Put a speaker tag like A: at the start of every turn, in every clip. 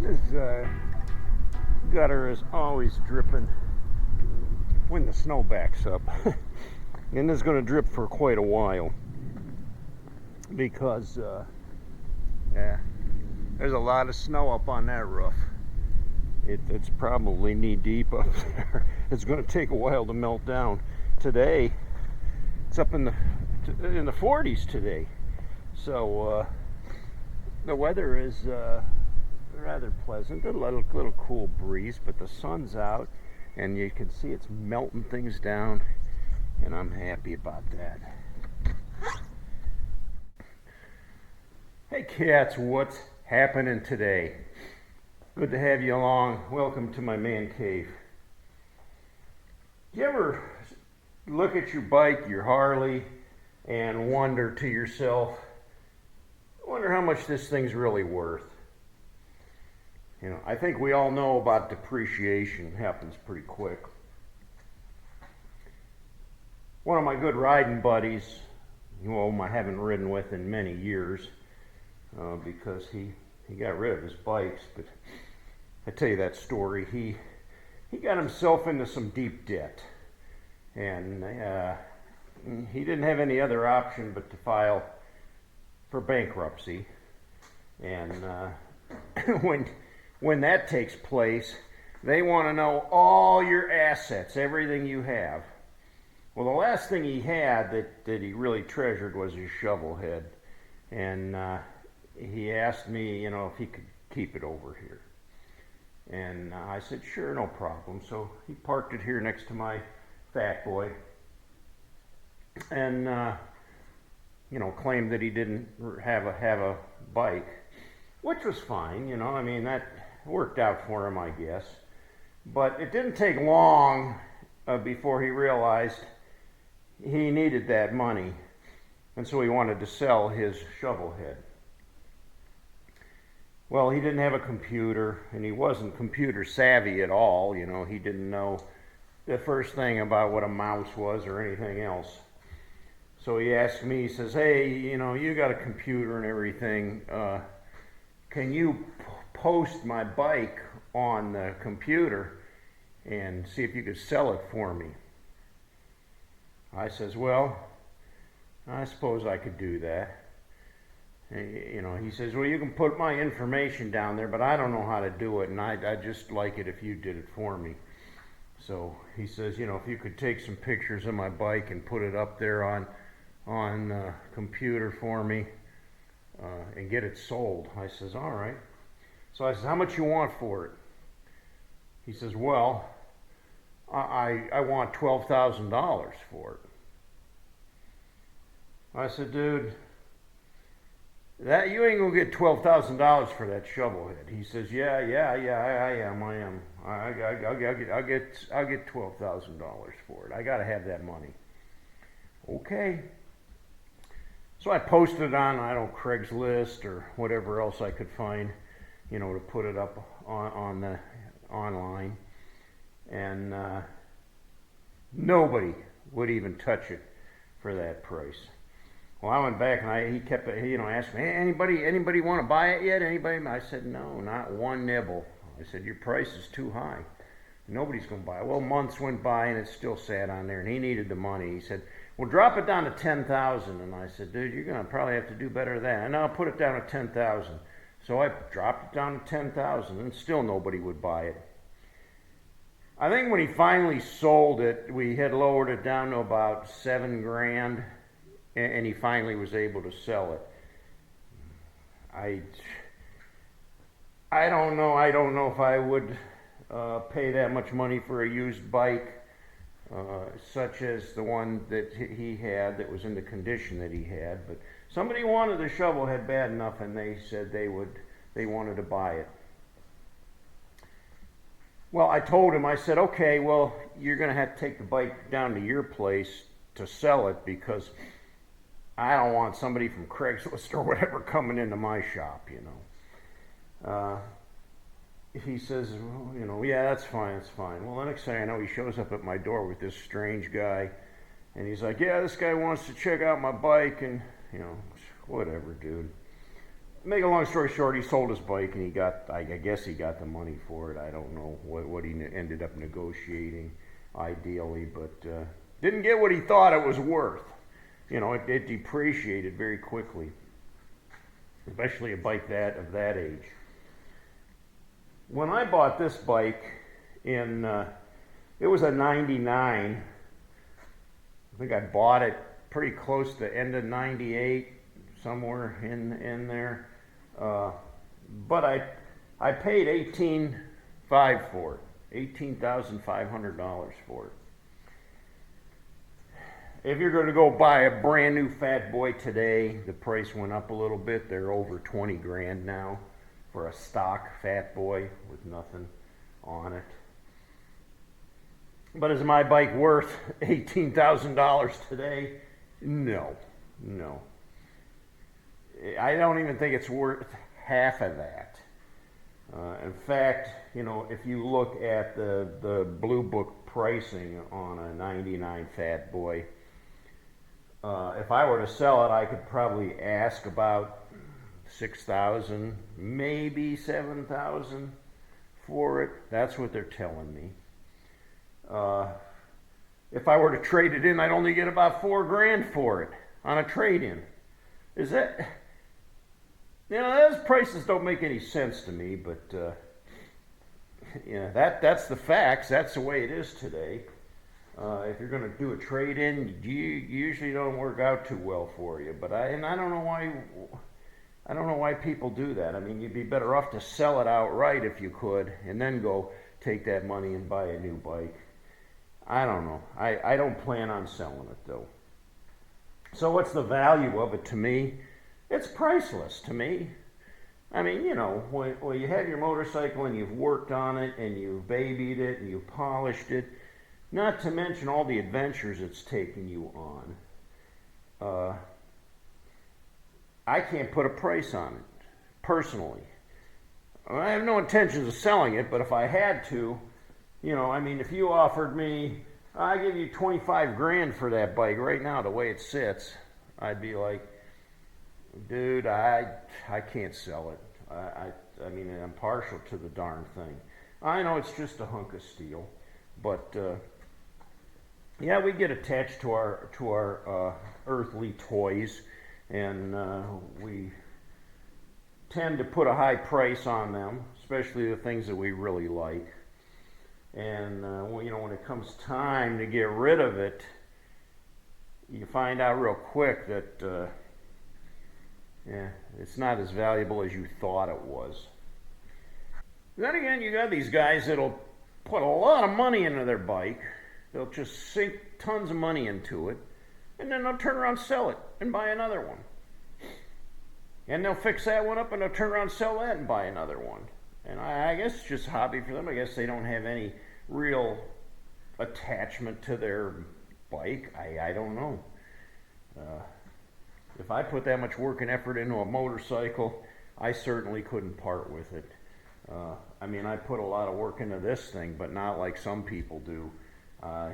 A: This gutter is always dripping when the snow backs up. And it's going to drip for quite a while because yeah, there's a lot of snow up on that roof. It's probably knee deep up there. It's going to take a while to melt down. Today, it's up in the 40s today. So the weather is rather pleasant. A little cool breeze, but the sun's out, and you can see it's melting things down, and I'm happy about that. Hey cats, what's happening today? Good to have you along. Welcome to my man cave. Do you ever look at your bike, your Harley, and wonder to yourself, I wonder how much this thing's really worth? You know, I think we all know about depreciation. It happens pretty quick. One of my good riding buddies, whom I haven't ridden with in many years, because he got rid of his bikes, but I tell you that story. He got himself into some deep debt, and he didn't have any other option but to file for bankruptcy. And when that takes place, they want to know all your assets, everything you have. Well, the last thing he had that he really treasured was his Shovelhead, and he asked me, if he could keep it over here. And I said, sure, no problem. So he parked it here next to my Fat Boy, and claimed that he didn't have a bike, which was fine. I mean, that worked out for him, I guess. But it didn't take long before he realized he needed that money, and so he wanted to sell his Shovelhead. Well, he didn't have a computer, and he wasn't computer savvy at all. He didn't know the first thing about what a mouse was or anything else. So he asked me, he says, hey, you got a computer and everything. Can you post my bike on the computer and see if you could sell it for me? I says, well, I suppose I could do that. He says, well, you can put my information down there, but I don't know how to do it, and I'd just like it if you did it for me. So he says, if you could take some pictures of my bike and put it up there on the computer for me and get it sold. I says, all right. So I says, how much you want for it? He says, well, I want $12,000 for it. I said, dude, that you ain't gonna get $12,000 for that Shovelhead. He says, yeah, I am. I'll get $12,000 for it. I gotta have that money. Okay. So I posted on, Craigslist or whatever else I could find, to put it up on the online, and nobody would even touch it for that price. Well, I went back and he kept, asking me, hey, anybody want to buy it yet? Anybody? I said, no, not one nibble. I said, your price is too high. Nobody's going to buy it. Well, months went by and it still sat on there, and he needed the money. He said, well, drop it down to $10,000. And I said, dude, you're going to probably have to do better than that. And I'll put it down to $10,000. So I dropped it down to $10,000, and still nobody would buy it. I think when he finally sold it, we had lowered it down to about $7,000. And he finally was able to sell it. I don't know. I don't know if I would pay that much money for a used bike, such as the one that he had that was in the condition that he had. But somebody wanted the Shovelhead bad enough, and they said they wanted to buy it. Well, I told him, I said, okay, well, you're going to have to take the bike down to your place to sell it, because I don't want somebody from Craigslist or whatever coming into my shop, He says, well, yeah, that's fine. Well, the next thing I know, he shows up at my door with this strange guy, and he's like, yeah, this guy wants to check out my bike, and, whatever, dude. make a long story short, he sold his bike and he got, I guess he got the money for it. I don't know what he ended up negotiating ideally, but didn't get what he thought it was worth. You know, it depreciated very quickly, especially a bike of that age. When I bought this bike in, it was a 99. I think I bought it pretty close to end of 98, somewhere in there. But I paid $18,500 for it, $18,500 for it. If you're going to go buy a brand new Fat Boy today, the price went up a little bit. They're over 20 grand now for a stock Fat Boy with nothing on it. But is my bike worth $18,000 today? No. I don't even think it's worth half of that. In fact, you know, if you look at the Blue Book pricing on a 99 Fat Boy, if I were to sell it, I could probably ask about $6,000, maybe $7,000 for it. That's what they're telling me. If I were to trade it in, I'd only get about $4 grand for it on a trade-in. Is that, you know, those prices don't make any sense to me, but yeah, that's the facts. That's the way it is today. If you're going to do a trade-in, you usually don't work out too well for you. But I don't know why people do that. I mean, you'd be better off to sell it outright if you could, and then go take that money and buy a new bike. I don't know. I don't plan on selling it though. So what's the value of it to me? It's priceless to me. I mean, you know, when you have your motorcycle and you've worked on it and you've babied it and you've polished it, not to mention all the adventures it's taken you on. I can't put a price on it, personally. I have no intentions of selling it, but if I had to, you know, I mean, if you offered me, I give you 25 grand for that bike right now, the way it sits, I'd be like, dude, I can't sell it. I mean, I'm partial to the darn thing. I know it's just a hunk of steel, but yeah, we get attached to our earthly toys, and we tend to put a high price on them, especially the things that we really like. And you know, when it comes time to get rid of it, you find out real quick that yeah, it's not as valuable as you thought it was. Then again, you got these guys that'll put a lot of money into their bike. They'll just sink tons of money into it, and then they'll turn around and sell it and buy another one. And they'll fix that one up, and they'll turn around and sell that and buy another one. And I guess it's just a hobby for them. I guess they don't have any real attachment to their bike. I don't know. If I put that much work and effort into a motorcycle, I certainly couldn't part with it. I mean, I put a lot of work into this thing, but not like some people do.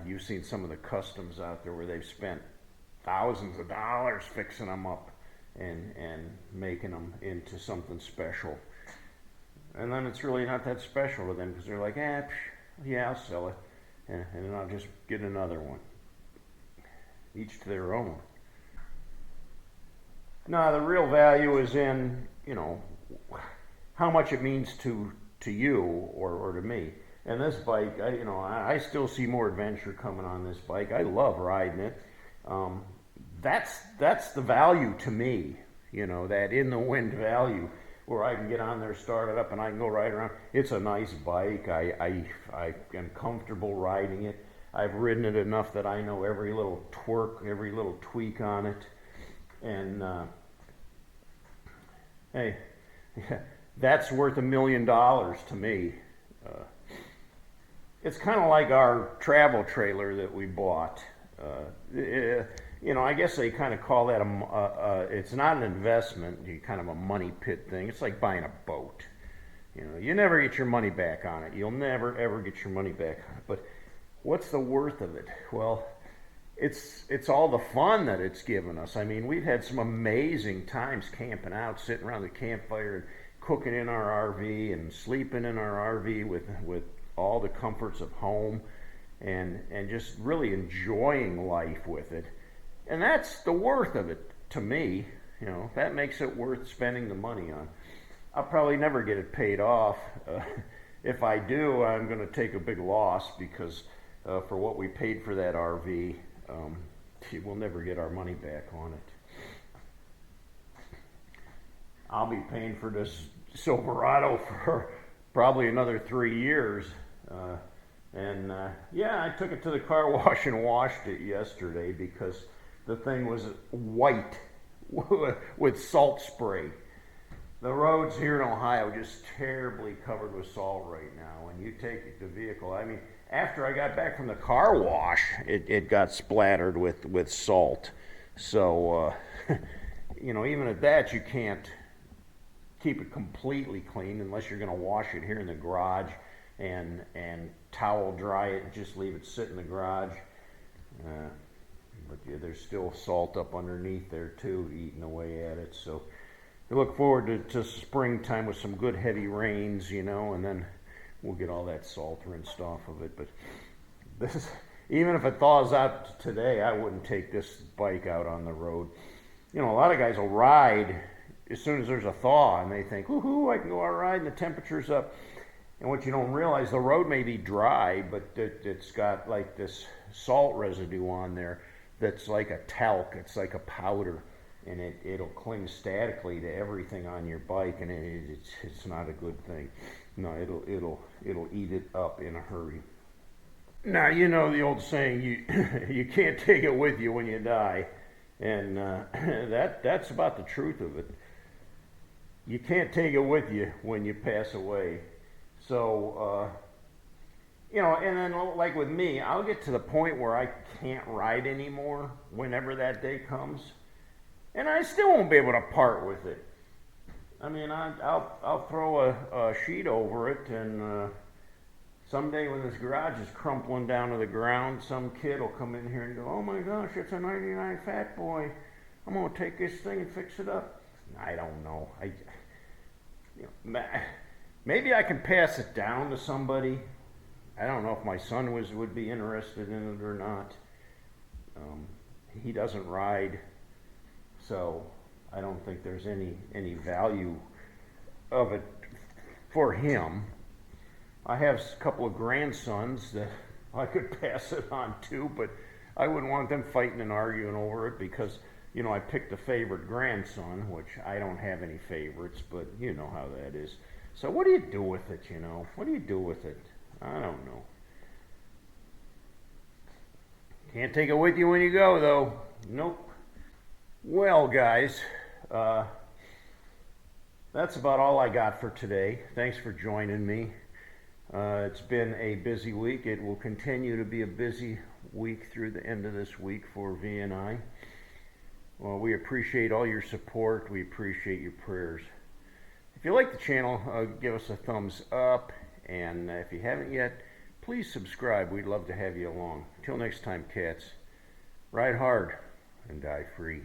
A: You've seen some of the customs out there where they've spent thousands of dollars fixing them up and making them into something special. And then it's really not that special to them because they're like, yeah, I'll sell it. And then I'll just get another one. Each to their own. Now, the real value is in, you know, how much it means to you or to me. And this bike, I still see more adventure coming on this bike. I love riding it. That's the value to me, you know, that in the wind value, where I can get on there, start it up, and I can go ride around. It's a nice bike. I am comfortable riding it. I've ridden it enough that I know every little twerk, every little tweak on it. And hey, that's worth $1 million to me. It's kind of like our travel trailer that we bought. You know, I guess they kind of call that it's not an investment, kind of a money pit thing. It's like buying a boat. You know, you never get your money back on it. You'll never, ever get your money back on it. But what's the worth of it? Well, it's all the fun that it's given us. I mean, we've had some amazing times camping out, sitting around the campfire and cooking in our RV and sleeping in our RV with all the comforts of home, and just really enjoying life with it. And that's the worth of it to me. You know, that makes it worth spending the money on. I'll probably never get it paid off. If I do, I'm going to take a big loss, because for what we paid for that RV, we'll never get our money back on it. I'll be paying for this Silverado for probably another 3 years. Yeah, I took it to the car wash and washed it yesterday because the thing was white with salt spray. The roads here in Ohio are just terribly covered with salt right now. When you take the vehicle, I mean, after I got back from the car wash, it got splattered with salt. So, you know, even at that, you can't keep it completely clean unless you're going to wash it here in the garage and towel dry it and just leave it sit in the garage. But yeah, there's still salt up underneath there too, eating away at it. So we look forward to springtime with some good heavy rains, you know, and then we'll get all that salt rinsed off of it. But this, even if it thaws out today, I wouldn't take this bike out on the road. You know, a lot of guys will ride as soon as there's a thaw, and they think, woohoo, I can go out riding, the temperature's up. And what you don't realize, the road may be dry, but it's got like this salt residue on there that's like a talc, it's like a powder, and it'll cling statically to everything on your bike, and it's not a good thing. No, it'll eat it up in a hurry. Now, you know the old saying, you can't take it with you when you die, and that's about the truth of it. You can't take it with you when you pass away. So, you know, and then like with me, I'll get to the point where I can't ride anymore whenever that day comes, and I still won't be able to part with it. I mean, I'll throw a sheet over it, and someday when this garage is crumpling down to the ground, some kid will come in here and go, oh my gosh, it's a 99 Fat Boy. I'm going to take this thing and fix it up. I don't know. Maybe I can pass it down to somebody. I don't know if my son would be interested in it or not. He doesn't ride, so I don't think there's any value of it for him. I have a couple of grandsons that I could pass it on to, but I wouldn't want them fighting and arguing over it because, you know, I picked a favorite grandson, which I don't have any favorites, but you know how that is. So what do you do with it, you know? What do you do with it? I don't know. Can't take it with you when you go, though. Nope. Well, guys, that's about all I got for today. Thanks for joining me. It's been a busy week. It will continue to be a busy week through the end of this week for V and I. Well, we appreciate all your support. We appreciate your prayers. If you like the channel, give us a thumbs up. And if you haven't yet, please subscribe. We'd love to have you along. Until next time, cats, ride hard and die free.